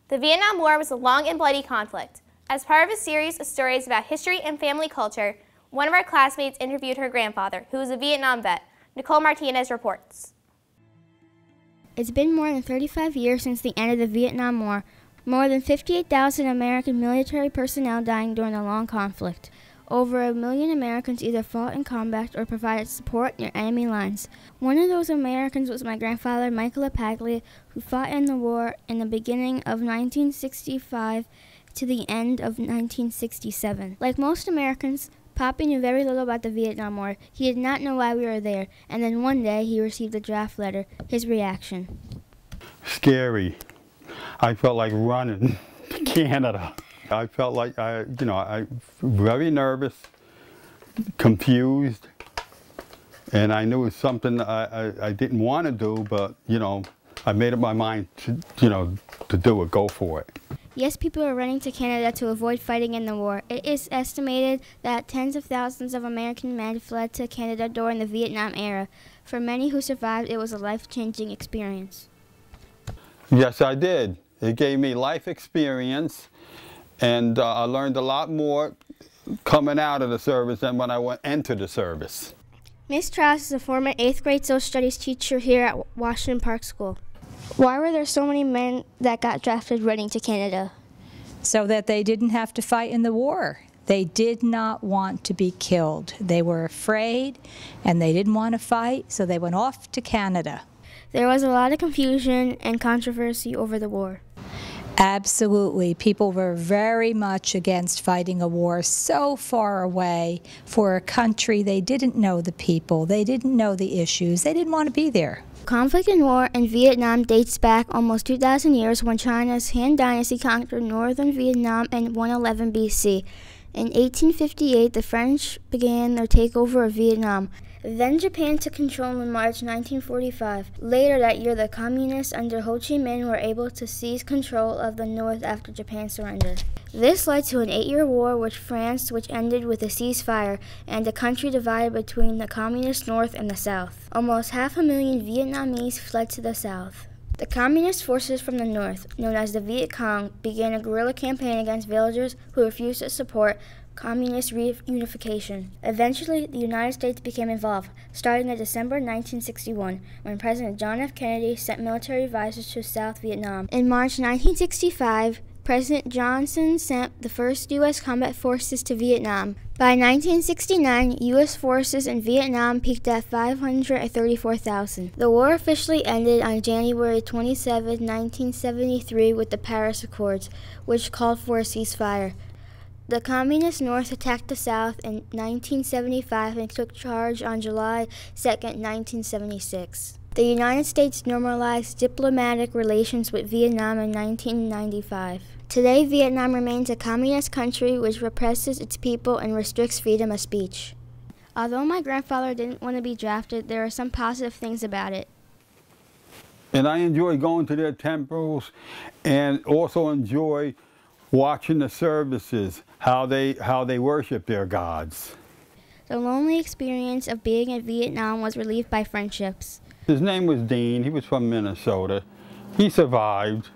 The Vietnam War was a long and bloody conflict. As part of a series of stories about history and family culture, one of our classmates interviewed her grandfather, who was a Vietnam vet. Nicole Martinez reports. It's been more than 35 years since the end of the Vietnam War, more than 58,000 American military personnel dying during the long conflict. Over 1 million Americans either fought in combat or provided support near enemy lines. One of those Americans was my grandfather, Michael LaPaglia, who fought in the war in the beginning of 1965 to the end of 1967. Like most Americans, Papi knew very little about the Vietnam War. He did not know why we were there, and then one day he received a draft letter. His reaction. Scary. I felt like running to Canada. I felt like I very nervous, confused, and I knew it was something I didn't want to do, but I made up my mind to do it, go for it. Yes, people are running to Canada to avoid fighting in the war. It is estimated that tens of thousands of American men fled to Canada during the Vietnam era. For many who survived, it was a life-changing experience. Yes, I did. It gave me life experience, and I learned a lot more coming out of the service than when I entered the service. Ms. Strauss is a former 8th grade social studies teacher here at Washington Park School. Why were there so many men that got drafted running to Canada? So that they didn't have to fight in the war. They did not want to be killed. They were afraid and they didn't want to fight, so they went off to Canada. There was a lot of confusion and controversy over the war. Absolutely. People were very much against fighting a war so far away for a country. They didn't know the people. They didn't know the issues. They didn't want to be there. Conflict and war in Vietnam dates back almost 2,000 years when China's Han Dynasty conquered northern Vietnam in 111 BC. In 1858, the French began their takeover of Vietnam. Then Japan took control in March 1945. Later that year, the communists under Ho Chi Minh were able to seize control of the north after Japan surrendered. This led to an 8-year war with France, which ended with a ceasefire, and the country divided between the communist north and the south. Almost 500,000 Vietnamese fled to the south. The communist forces from the north, known as the Viet Cong, began a guerrilla campaign against villagers who refused to support communist reunification. Eventually, the United States became involved, starting in December 1961, when President John F. Kennedy sent military advisors to South Vietnam. In March 1965, President Johnson sent the first U.S. combat forces to Vietnam. By 1969, U.S. forces in Vietnam peaked at 534,000. The war officially ended on January 27, 1973 with the Paris Accords, which called for a ceasefire. The Communist North attacked the South in 1975 and took charge on July 2, 1976. The United States normalized diplomatic relations with Vietnam in 1995. Today, Vietnam remains a communist country which represses its people and restricts freedom of speech. Although my grandfather didn't want to be drafted, there are some positive things about it. And I enjoy going to their temples and also enjoy watching the services, how they worship their gods. The lonely experience of being in Vietnam was relieved by friendships. His name was Dean. He was from Minnesota. He survived.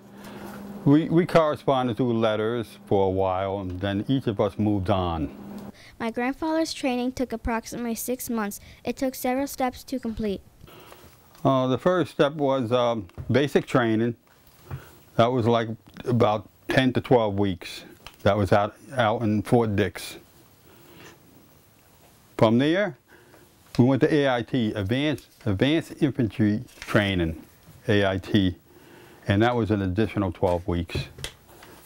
We corresponded through letters for a while, and then each of us moved on. My grandfather's training took approximately 6 months. It took several steps to complete. The first step was basic training. That was like about 10 to 12 weeks. That was out in Fort Dix. From there, we went to AIT, Advanced Infantry Training, AIT, and that was an additional 12 weeks.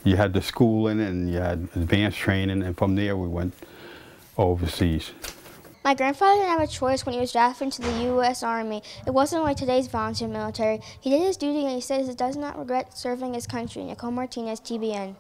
You had the schooling and you had advanced training, and from there we went overseas. My grandfather didn't have a choice when he was drafted into the U.S. Army. It wasn't like today's volunteer military. He did his duty and he says he does not regret serving his country. Nicole Martinez, TBN.